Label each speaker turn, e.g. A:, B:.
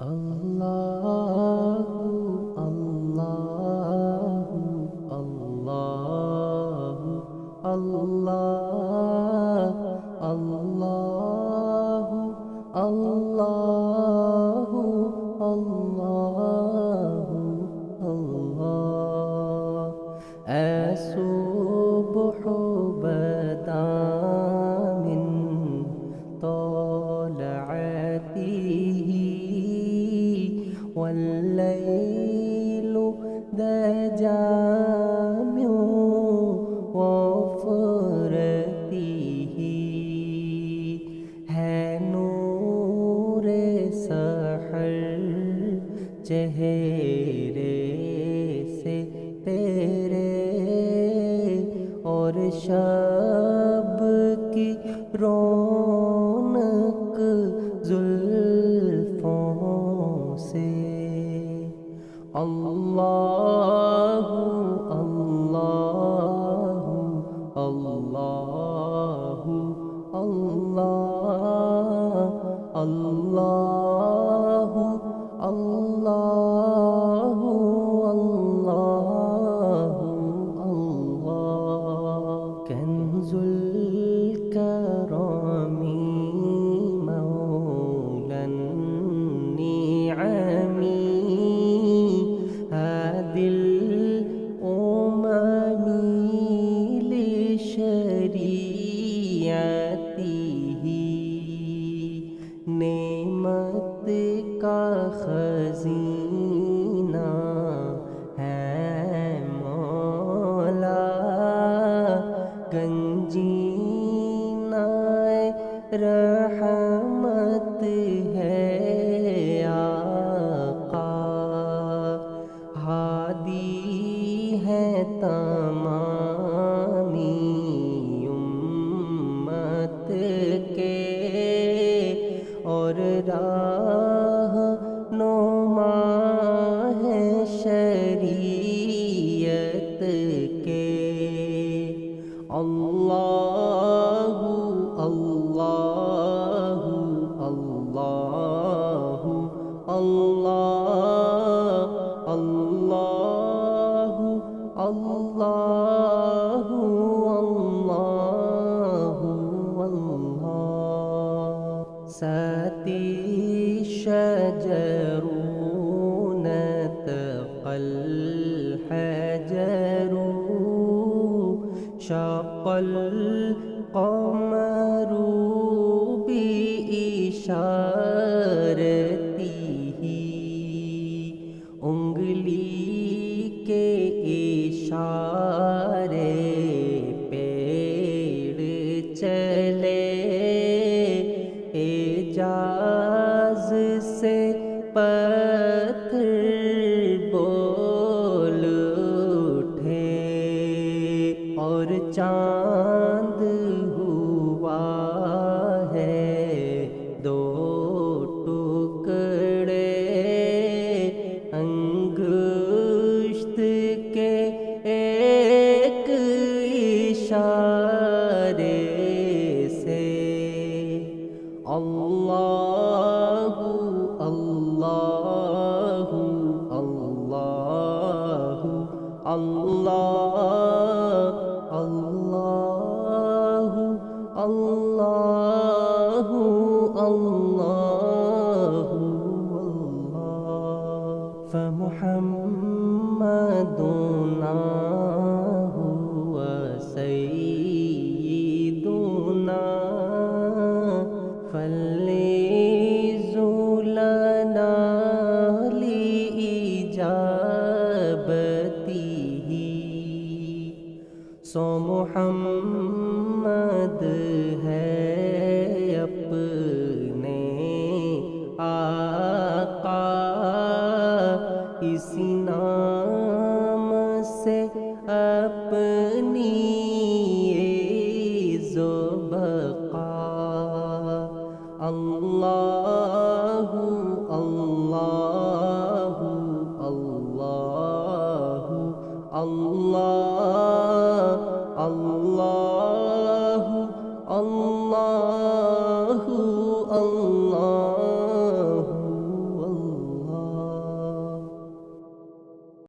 A: Allahu, Allahu, Allahu, Allah, Allahu, Allahu, Allahu, Allah. الصبح بدا من طلعته والليل دجى من وفرته ہے نور سحر چہرے سے تیرے اور شب کی رونق زلفوں سے اللہ اللہ اللہ اللہ اللہ اللہ اللہ کنز الکرم مولا النعم هادي الأمم لشریعته نعمت کا خزینہ ہے مولا گنجینہ رحمت ہے آقا ہادی ہے تمامی امت کے اور راہ نما ہے شریعت کے اللہ اللہ اللہ اللہ اللہ اللہ اللہ ساتی شجر نتقى الحجر شق القمر بإشارته انگلی کے اشارے پیڑ چلے اعجاز سے پتھر بول اٹھے اور چاند ہوا ہے دو ٹکڑے انگشت کے ایک اشارے سے اللہ اللہ اللہ اللہ اللہ اللہ اللہ فمحمدنا هو سيدنا فليز لنا لإجابته سو محمد ہے اپنے آقا اسی